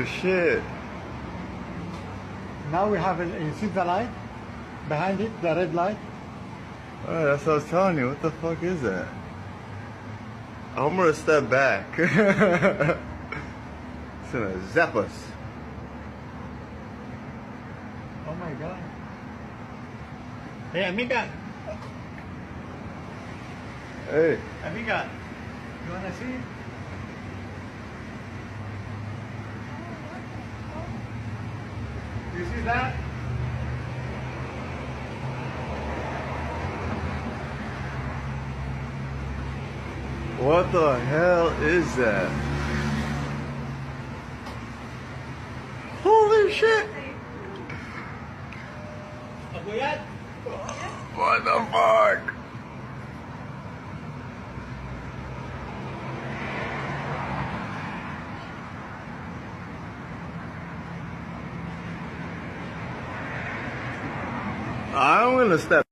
shit. Now we have, you see the light? Behind it, the red light? Oh, that's what I was telling you. What the fuck is that? I'm gonna step back. It's gonna zap us. Oh my god. Hey, amiga. Hey. Amiga, you wanna see? You see that? What the hell is that? Holy shit! What the fuck? I'm gonna step